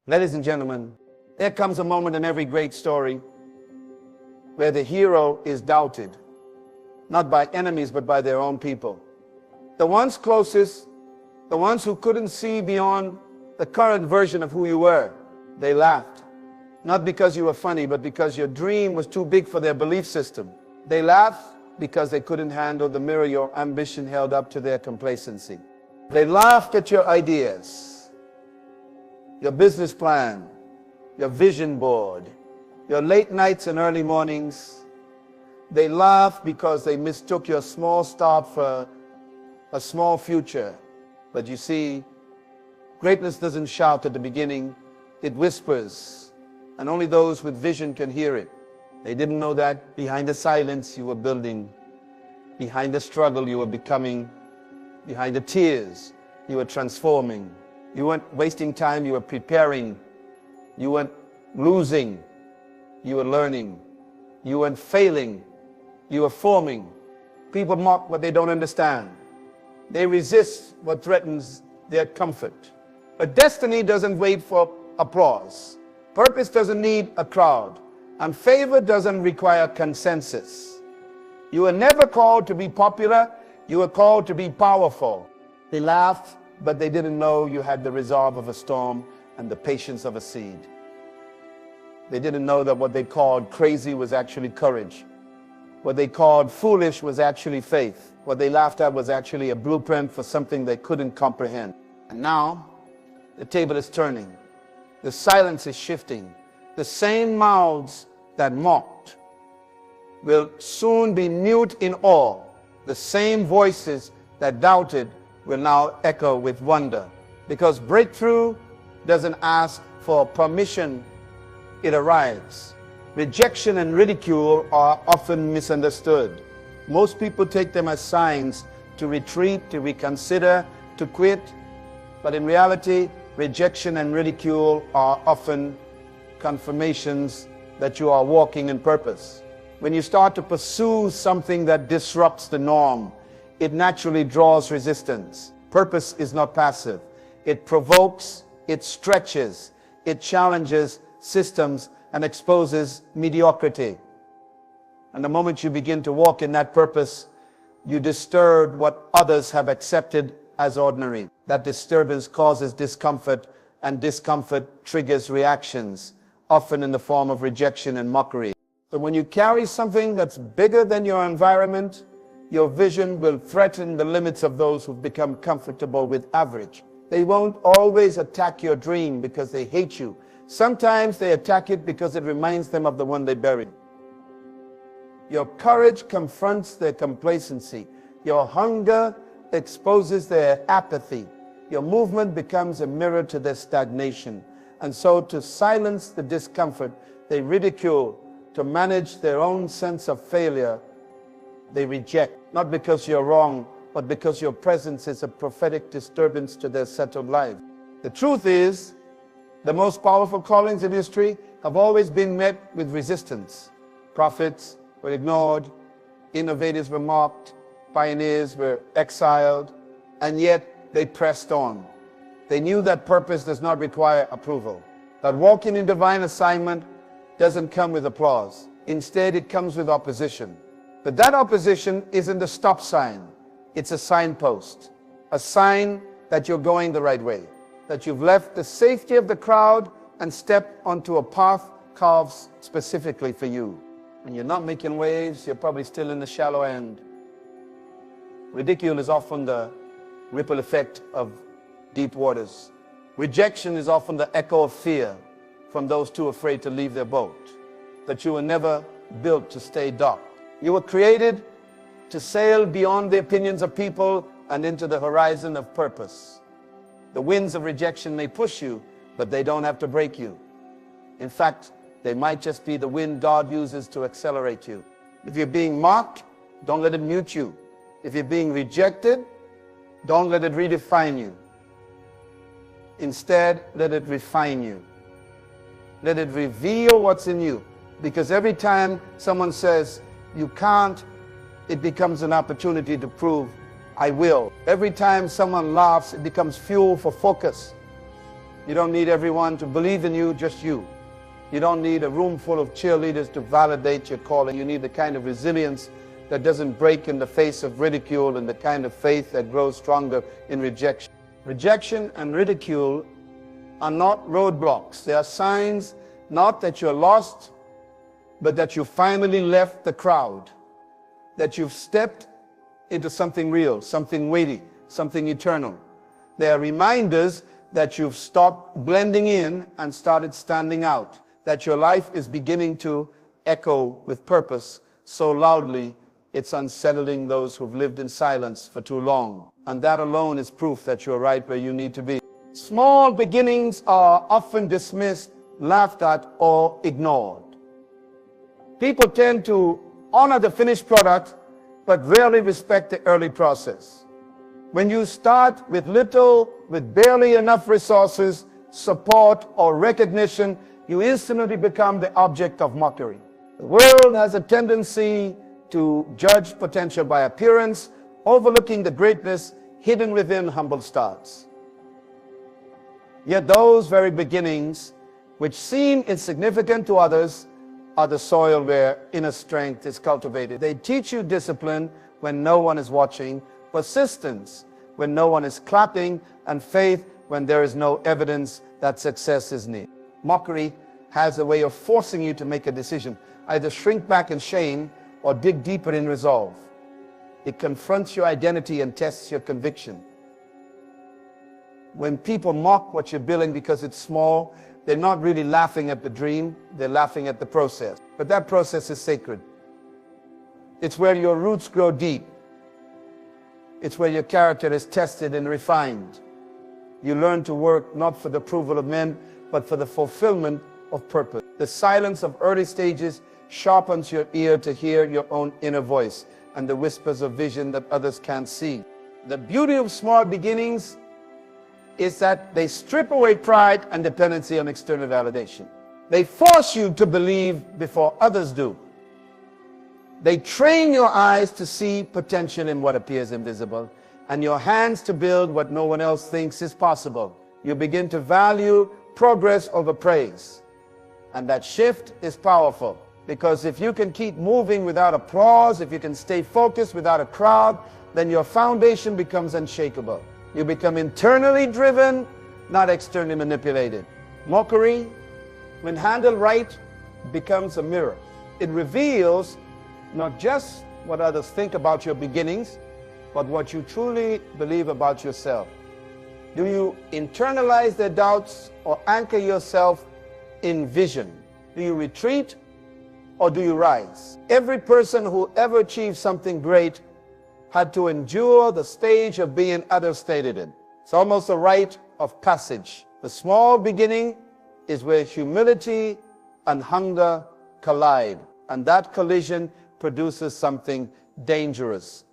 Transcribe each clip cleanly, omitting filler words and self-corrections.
Ladies and gentlemen, there comes a moment in every great story where the hero is doubted, not by enemies, but by their own people. The ones closest, the ones who couldn't see beyond the current version of who you were, they laughed. Not because you were funny, but because your dream was too big for their belief system. They laughed because they couldn't handle the mirror your ambition held up to their complacency. They laughed at your ideas, your business plan, your vision board, your late nights and early mornings. They laughed because they mistook your small start for a small future. But you see, greatness doesn't shout at the beginning, it whispers, and only those with vision can hear it. They didn't know that behind the silence you were building, behind the struggle you were becoming, behind the tears you were transforming. You weren't wasting time, you were preparing. You weren't losing, you were learning. You weren't failing, you were forming. People mock what they don't understand. They resist what threatens their comfort. But destiny doesn't wait for applause. Purpose doesn't need a crowd. And favor doesn't require consensus. You were never called to be popular, you were called to be powerful. They laughed, but they didn't know you had the resolve of a storm and the patience of a seed. They didn't know that what they called crazy was actually courage. What they called foolish was actually faith. What they laughed at was actually a blueprint for something they couldn't comprehend. And now, the table is turning. The silence is shifting. The same mouths that mocked will soon be mute in awe. The same voices that doubted will now echo with wonder. Because breakthrough doesn't ask for permission, it arrives. Rejection and ridicule are often misunderstood. Most people take them as signs to retreat, to reconsider, to quit. But in reality, rejection and ridicule are often confirmations that you are walking in purpose. When you start to pursue something that disrupts the norm, it naturally draws resistance. Purpose is not passive. It provokes, it stretches, it challenges systems and exposes mediocrity. And the moment you begin to walk in that purpose, you disturb what others have accepted as ordinary. That disturbance causes discomfort, and discomfort triggers reactions, often in the form of rejection and mockery. So when you carry something that's bigger than your environment, your vision will threaten the limits of those who've become comfortable with average. They won't always attack your dream because they hate you. Sometimes they attack it because it reminds them of the one they buried. Your courage confronts their complacency. Your hunger exposes their apathy. Your movement becomes a mirror to their stagnation. And so to silence the discomfort, they ridicule. To manage their own sense of failure, they reject. Not because you're wrong, but because your presence is a prophetic disturbance to their settled life. The truth is, the most powerful callings in history have always been met with resistance. Prophets were ignored, innovators were mocked, pioneers were exiled, and yet they pressed on. They knew that purpose does not require approval, that walking in divine assignment doesn't come with applause. Instead, it comes with opposition. But that opposition isn't a stop sign. It's a signpost, a sign that you're going the right way, that you've left the safety of the crowd and stepped onto a path carved specifically for you. When you're not making waves, you're probably still in the shallow end. Ridicule is often the ripple effect of deep waters. Rejection is often the echo of fear from those too afraid to leave their boat. That you were never built to stay docked. You were created to sail beyond the opinions of people and into the horizon of purpose. The winds of rejection may push you, but they don't have to break you. In fact, they might just be the wind God uses to accelerate you. If you're being mocked, don't let it mute you. If you're being rejected, don't let it redefine you. Instead, let it refine you. Let it reveal what's in you. Because every time someone says, you can't, it becomes an opportunity to prove, I will. Every time someone laughs, it becomes fuel for focus. You don't need everyone to believe in you, just you. You don't need a room full of cheerleaders to validate your calling. You need the kind of resilience that doesn't break in the face of ridicule, and the kind of faith that grows stronger in rejection. Rejection and ridicule are not roadblocks. They are signs not that you're lost, but that you finally left the crowd, that you've stepped into something real, something weighty, something eternal. They are reminders that you've stopped blending in and started standing out, that your life is beginning to echo with purpose so loudly it's unsettling those who've lived in silence for too long. And that alone is proof that you're right where you need to be. Small beginnings are often dismissed, laughed at, or ignored. People tend to honor the finished product, but rarely respect the early process. When you start with little, with barely enough resources, support, or recognition, you instantly become the object of mockery. The world has a tendency to judge potential by appearance, overlooking the greatness hidden within humble starts. Yet those very beginnings, which seem insignificant to others, are the soil where inner strength is cultivated. They teach you discipline when no one is watching, persistence when no one is clapping, and faith when there is no evidence that success is near. Mockery has a way of forcing you to make a decision, either shrink back in shame or dig deeper in resolve. It confronts your identity and tests your conviction. When people mock what you're building because it's small, they're not really laughing at the dream, they're laughing at the process. But that process is sacred. It's where your roots grow deep. It's where your character is tested and refined. You learn to work not for the approval of men, but for the fulfillment of purpose. The silence of early stages sharpens your ear to hear your own inner voice and the whispers of vision that others can't see. The beauty of small beginnings is that they strip away pride and dependency on external validation. They force you to believe before others do. They train your eyes to see potential in what appears invisible, and your hands to build what no one else thinks is possible. You begin to value progress over praise. And that shift is powerful, because if you can keep moving without applause, if you can stay focused without a crowd, then your foundation becomes unshakable. You become internally driven, not externally manipulated. Mockery, when handled right, becomes a mirror. It reveals not just what others think about your beginnings, but what you truly believe about yourself. Do you internalize their doubts or anchor yourself in vision? Do you retreat or do you rise? Every person who ever achieved something great had to endure the stage of being understated in. It's almost a rite of passage. The small beginning is where humility and hunger collide, and that collision produces something dangerous,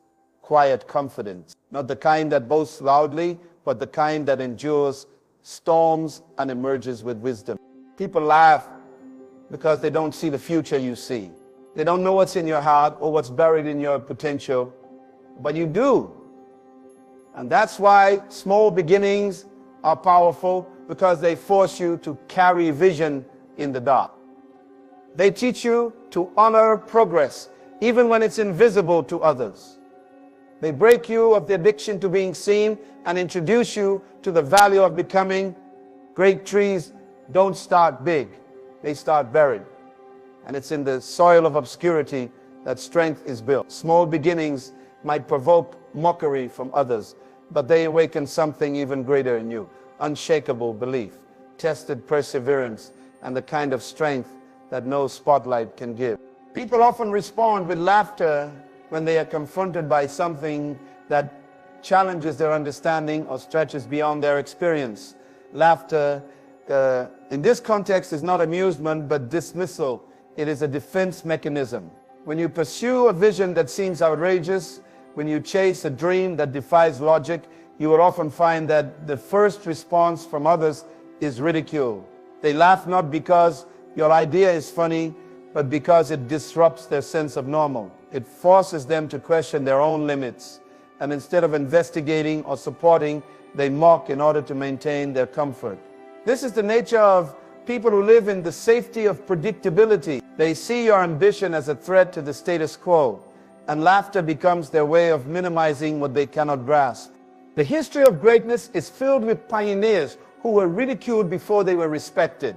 quiet confidence. Not the kind that boasts loudly, but the kind that endures storms and emerges with wisdom. People laugh because they don't see the future you see. They don't know what's in your heart or what's buried in your potential, but you do. And that's why small beginnings are powerful, because they force you to carry vision in the dark. They teach you to honor progress, even when it's invisible to others. They break you of the addiction to being seen and introduce you to the value of becoming. Great trees don't start big, they start buried. And it's in the soil of obscurity that strength is built. Small beginnings might provoke mockery from others, but they awaken something even greater in you. Unshakable belief, tested perseverance, and the kind of strength that no spotlight can give. People often respond with laughter when they are confronted by something that challenges their understanding or stretches beyond their experience. Laughter, in this context, is not amusement but dismissal. It is a defense mechanism. When you pursue a vision that seems outrageous, when you chase a dream that defies logic, you will often find that the first response from others is ridicule. They laugh not because your idea is funny, but because it disrupts their sense of normal. It forces them to question their own limits. And instead of investigating or supporting, they mock in order to maintain their comfort. This is the nature of people who live in the safety of predictability. They see your ambition as a threat to the status quo, and laughter becomes their way of minimizing what they cannot grasp. The history of greatness is filled with pioneers who were ridiculed before they were respected.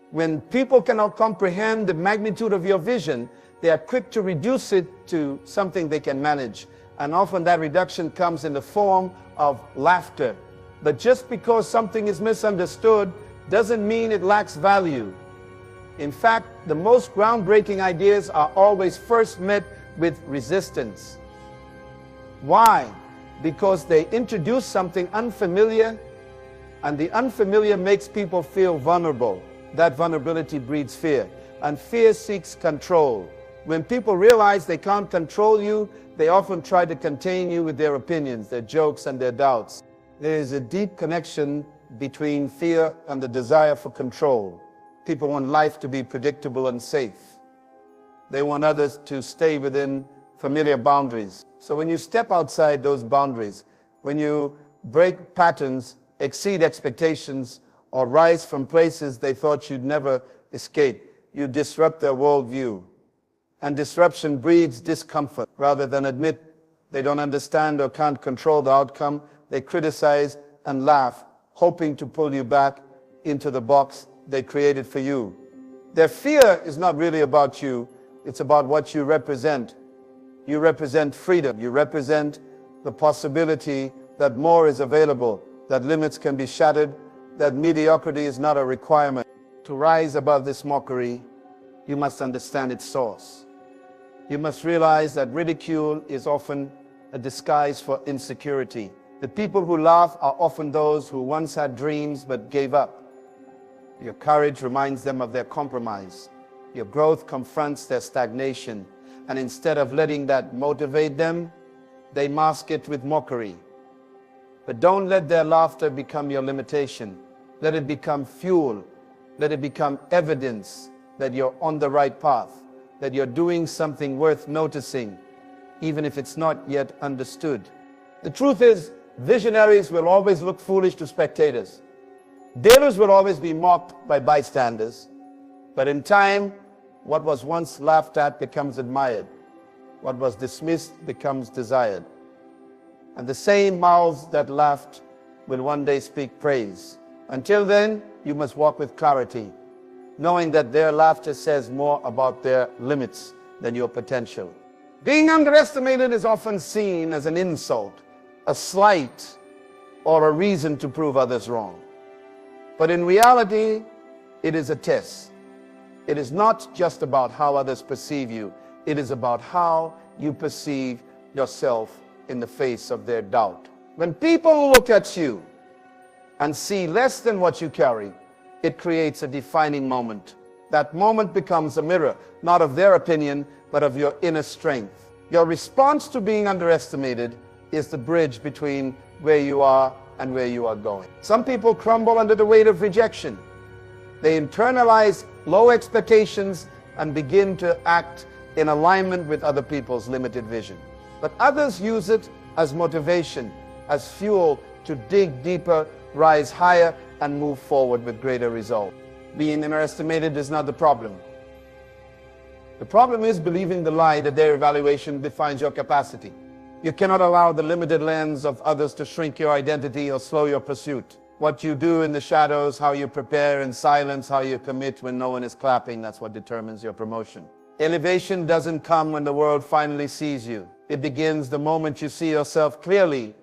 When people cannot comprehend the magnitude of your vision, they are quick to reduce it to something they can manage. And often that reduction comes in the form of laughter. But just because something is misunderstood doesn't mean it lacks value. In fact, the most groundbreaking ideas are always first met with resistance. Why? Because they introduce something unfamiliar, and the unfamiliar makes people feel vulnerable. That vulnerability breeds fear, and fear seeks control. When people realize they can't control you, they often try to contain you with their opinions, their jokes, and their doubts. There is a deep connection between fear and the desire for control. People want life to be predictable and safe. They want others to stay within familiar boundaries. So when you step outside those boundaries, when you break patterns, exceed expectations, or rise from places they thought you'd never escape, you disrupt their worldview. And disruption breeds discomfort. Rather than admit they don't understand or can't control the outcome, they criticize and laugh, hoping to pull you back into the box they created for you. Their fear is not really about you, it's about what you represent. You represent freedom. You represent the possibility that more is available, that limits can be shattered, that mediocrity is not a requirement. To rise above this mockery, you must understand its source. You must realize that ridicule is often a disguise for insecurity. The people who laugh are often those who once had dreams but gave up. Your courage reminds them of their compromise. Your growth confronts their stagnation. And instead of letting that motivate them, they mask it with mockery. But don't let their laughter become your limitation. Let it become fuel. Let it become evidence that you're on the right path, that you're doing something worth noticing, even if it's not yet understood. The truth is, visionaries will always look foolish to spectators. Dealers will always be mocked by bystanders. But in time, what was once laughed at becomes admired. What was dismissed becomes desired. And the same mouths that laughed will one day speak praise. Until then, you must walk with clarity, knowing that their laughter says more about their limits than your potential. Being underestimated is often seen as an insult, a slight, or a reason to prove others wrong. But in reality, it is a test. It is not just about how others perceive you. It is about how you perceive yourself in the face of their doubt. When people look at you and see less than what you carry, it creates a defining moment. That moment becomes a mirror, not of their opinion, but of your inner strength. Your response to being underestimated is the bridge between where you are and where you are going. Some people crumble under the weight of rejection. They internalize low expectations and begin to act in alignment with other people's limited vision. But others use it as motivation, as fuel to dig deeper, rise higher, and move forward with greater resolve. Being underestimated is not the problem. The problem is believing the lie that their evaluation defines your capacity. You cannot allow the limited lens of others to shrink your identity or slow your pursuit. What you do in the shadows, how you prepare in silence, how you commit when no one is clapping, that's what determines your promotion. Elevation doesn't come when the world finally sees you. It begins the moment you see yourself clearly,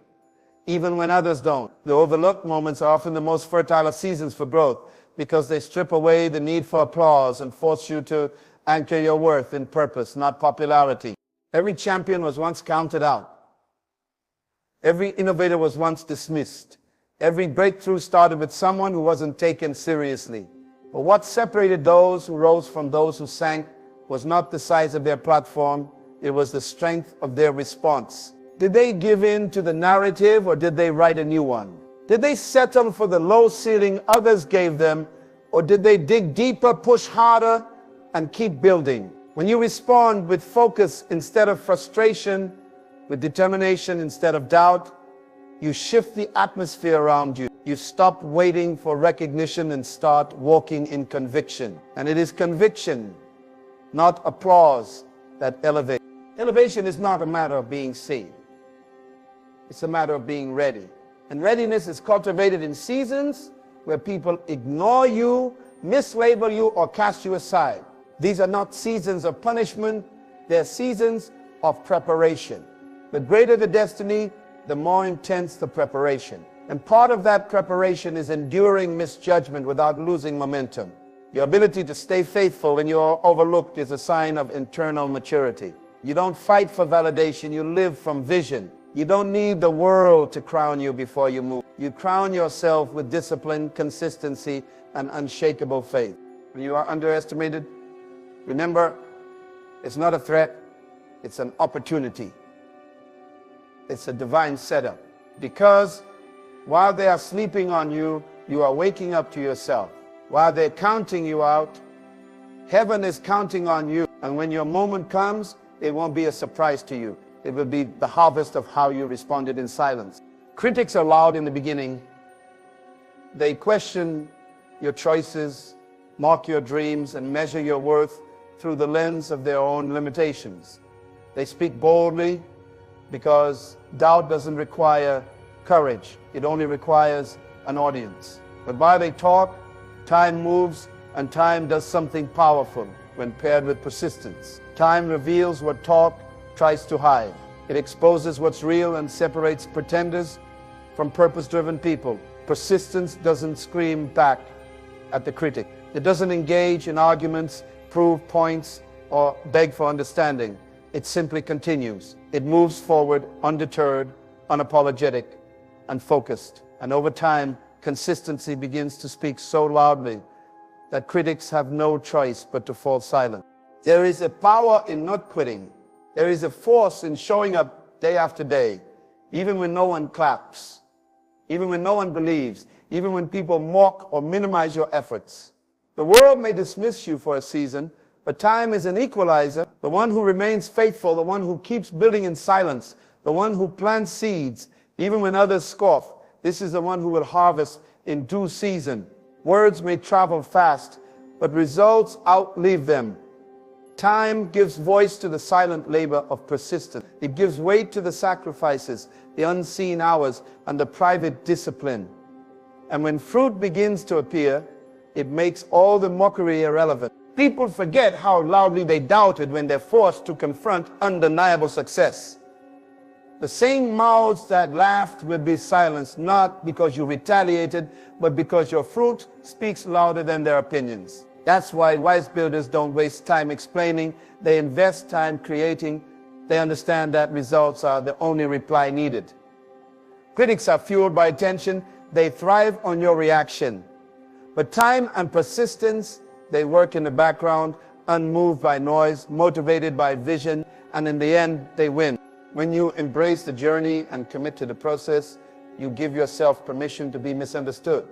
even when others don't. The overlooked moments are often the most fertile of seasons for growth because they strip away the need for applause and force you to anchor your worth in purpose, not popularity. Every champion was once counted out. Every innovator was once dismissed. Every breakthrough started with someone who wasn't taken seriously. But what separated those who rose from those who sank was not the size of their platform, it was the strength of their response. Did they give in to the narrative or did they write a new one? Did they settle for the low ceiling others gave them, or did they dig deeper, push harder, and keep building? When you respond with focus instead of frustration, with determination instead of doubt, you shift the atmosphere around you. You stop waiting for recognition and start walking in conviction. And it is conviction, not applause, that elevates. Elevation is not a matter of being seen. It's a matter of being ready. And readiness is cultivated in seasons where people ignore you, mislabel you, or cast you aside. These are not seasons of punishment. They're seasons of preparation. The greater the destiny, the more intense the preparation. And part of that preparation is enduring misjudgment without losing momentum. Your ability to stay faithful when you're overlooked is a sign of internal maturity. You don't fight for validation, you live from vision. You don't need the world to crown you before you move. You crown yourself with discipline, consistency, and unshakable faith. When you are underestimated, remember, it's not a threat, it's an opportunity. It's a divine setup. Because while they are sleeping on you, you are waking up to yourself. While they're counting you out, heaven is counting on you. And when your moment comes, it won't be a surprise to you. It will be the harvest of how you responded in silence. Critics are loud in the beginning. They question your choices, mock your dreams, and measure your worth through the lens of their own limitations. They speak boldly because doubt doesn't require courage. It only requires an audience. But while they talk, time moves, and time does something powerful when paired with persistence. Time reveals what talk tries to hide. It exposes what's real and separates pretenders from purpose-driven people. Persistence doesn't scream back at the critic. It doesn't engage in arguments, prove points, or beg for understanding. It simply continues. It moves forward undeterred, unapologetic, and focused. And over time, consistency begins to speak so loudly that critics have no choice but to fall silent. There is a power in not quitting. There is a force in showing up day after day, even when no one claps, even when no one believes, even when people mock or minimize your efforts. The world may dismiss you for a season, but time is an equalizer. The one who remains faithful, the one who keeps building in silence, the one who plants seeds, even when others scoff, this is the one who will harvest in due season. Words may travel fast, but results outlive them. Time gives voice to the silent labor of persistence. It gives weight to the sacrifices, the unseen hours, and the private discipline. And when fruit begins to appear, it makes all the mockery irrelevant. People forget how loudly they doubted when they're forced to confront undeniable success. The same mouths that laughed will be silenced, not because you retaliated, but because your fruit speaks louder than their opinions. That's why wise builders don't waste time explaining. They invest time creating. They understand that results are the only reply needed. Critics are fueled by attention. They thrive on your reaction. But time and persistence, they work in the background, unmoved by noise, motivated by vision, and in the end, they win. When you embrace the journey and commit to the process, you give yourself permission to be misunderstood.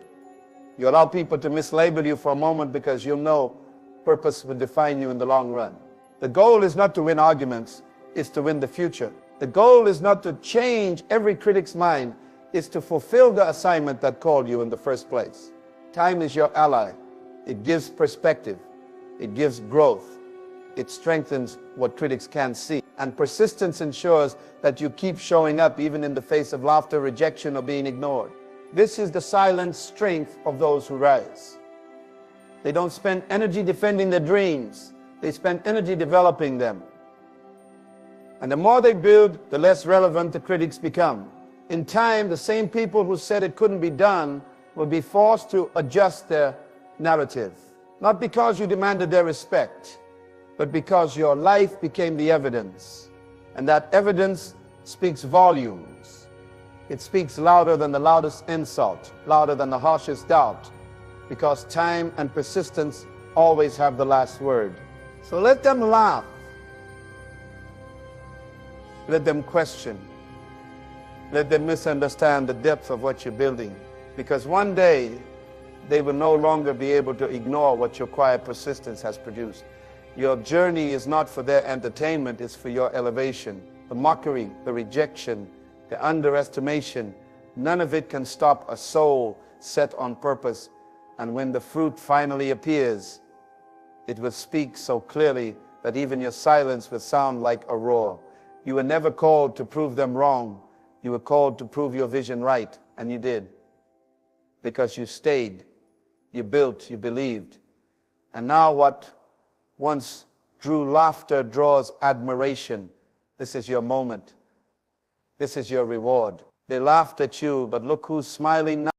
You allow people to mislabel you for a moment because you know purpose will define you in the long run. The goal is not to win arguments, it's to win the future. The goal is not to change every critic's mind, it's to fulfill the assignment that called you in the first place. Time is your ally. It gives perspective. It gives growth. It strengthens what critics can't see. And persistence ensures that you keep showing up even in the face of laughter, rejection, or being ignored. This is the silent strength of those who rise. They don't spend energy defending their dreams. They spend energy developing them. And the more they build, the less relevant the critics become. In time, the same people who said it couldn't be done will be forced to adjust their narrative. Not because you demanded their respect, but because your life became the evidence. And that evidence speaks volumes. It speaks louder than the loudest insult, louder than the harshest doubt, because time and persistence always have the last word. So let them laugh. Let them question. Let them misunderstand the depth of what you're building, because one day they will no longer be able to ignore what your quiet persistence has produced. Your journey is not for their entertainment, it's for your elevation. The mockery, the rejection, the underestimation None of it can stop a soul set on purpose. And when the fruit finally appears, it will speak so clearly that even your silence will sound like a roar. You were never called to prove them wrong. You were called to prove your vision right, and you did. Because you stayed, you built, you believed. And now what once drew laughter draws admiration. This is your moment. This is your reward. They laughed at you, but look who's smiling now.